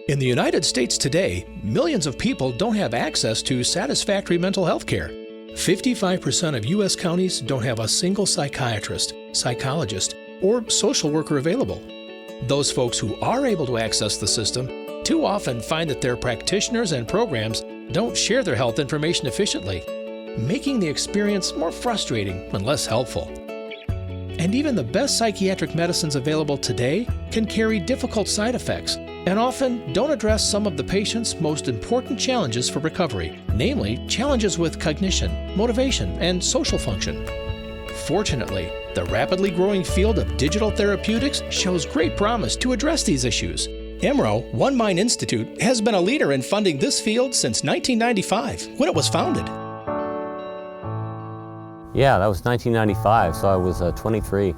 In the United States today, millions of people don't have access to satisfactory mental health care. 55% of U.S. counties don't have a single psychiatrist, psychologist, or social worker available. Those folks who are able to access the system too often find that their practitioners and programs don't share their health information efficiently, making the experience more frustrating and less helpful. And even the best psychiatric medicines available today can carry difficult side effects and often don't address some of the patient's most important challenges for recovery, namely challenges with cognition, motivation, and social function. Fortunately, the rapidly growing field of digital therapeutics shows great promise to address these issues. IMRO, One Mind Institute, has been a leader in funding this field since 1995, when it was founded. Yeah, that was 1995, so I was 23.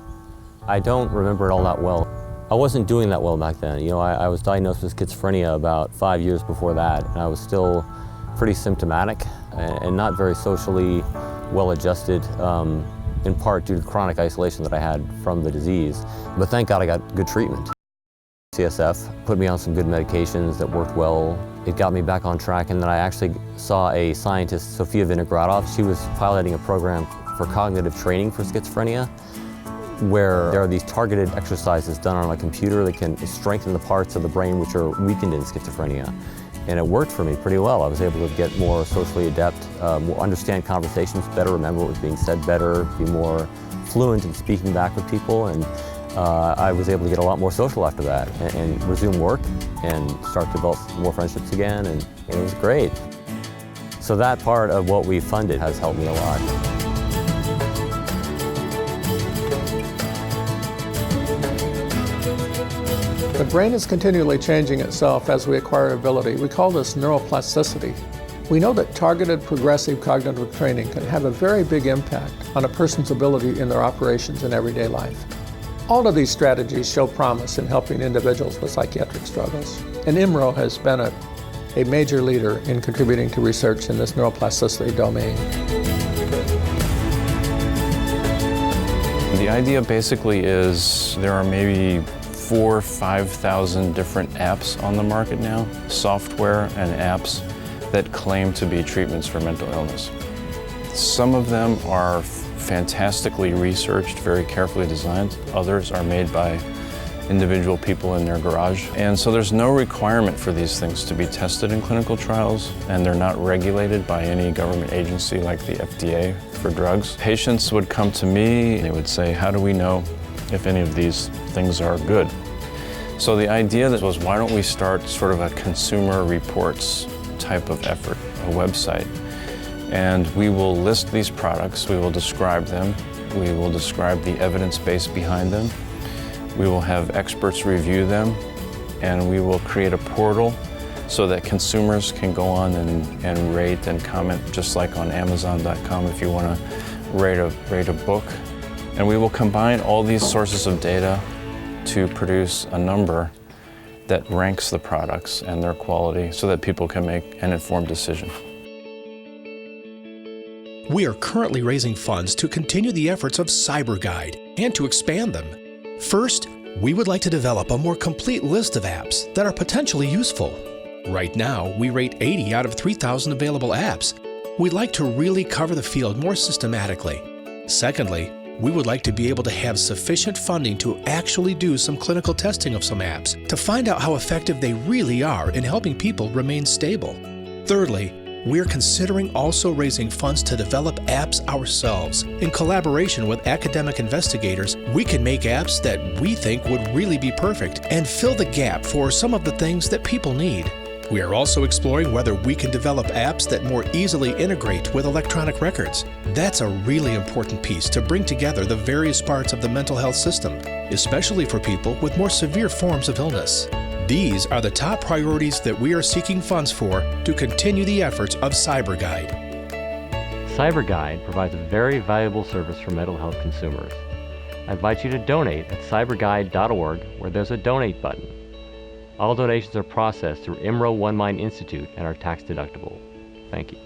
I don't remember it all that well. I wasn't doing that well back then. You know, I was diagnosed with schizophrenia about 5 years before that, and I was still pretty symptomatic and not very socially well-adjusted, in part due to chronic isolation that I had from the disease. But thank God I got good treatment. CSF put me on some good medications that worked well. It got me back on track, and then I actually saw a scientist, Sofia Vinogradov. She was piloting a program for cognitive training for schizophrenia, where there are these targeted exercises done on a computer that can strengthen the parts of the brain which are weakened in schizophrenia. And it worked for me pretty well. I was able to get more socially adept, understand conversations better, remember what was being said better, be more fluent in speaking back with people, and I was able to get a lot more social after that and resume work and start to develop more friendships again, and it was great. So that part of what we funded has helped me a lot. The brain is continually changing itself as we acquire ability. We call this neuroplasticity. We know that targeted progressive cognitive training can have a very big impact on a person's ability in their operations in everyday life. All of these strategies show promise in helping individuals with psychiatric struggles, and IMRO has been a major leader in contributing to research in this neuroplasticity domain. The idea basically is there are maybe 4,000 or 5,000 different apps on the market now, software and apps that claim to be treatments for mental illness. Some of them are fantastically researched, very carefully designed. Others are made by individual people in their garage. And so there's no requirement for these things to be tested in clinical trials, and they're not regulated by any government agency like the FDA for drugs. Patients would come to me, they would say, how do we know if any of these things are good? So the idea was, why don't we start sort of a consumer reports type of effort, a website. And we will list these products, we will describe them, we will describe the evidence base behind them, we will have experts review them, and we will create a portal so that consumers can go on and rate and comment, just like on Amazon.com if you want to rate a book. And we will combine all these sources of data to produce a number that ranks the products and their quality so that people can make an informed decision. We are currently raising funds to continue the efforts of PsyberGuide and to expand them. First, we would like to develop a more complete list of apps that are potentially useful. Right now, we rate 80 out of 3,000 available apps. We'd like to really cover the field more systematically. Secondly, we would like to be able to have sufficient funding to actually do some clinical testing of some apps to find out how effective they really are in helping people remain stable. Thirdly, we're considering also raising funds to develop apps ourselves. In collaboration with academic investigators, we can make apps that we think would really be perfect and fill the gap for some of the things that people need. We are also exploring whether we can develop apps that more easily integrate with electronic records. That's a really important piece to bring together the various parts of the mental health system, especially for people with more severe forms of illness. These are the top priorities that we are seeking funds for to continue the efforts of PsyberGuide. PsyberGuide provides a very valuable service for mental health consumers. I invite you to donate at cyberguide.org, where there's a donate button. All donations are processed through IMRO One Mind Institute and are tax deductible. Thank you.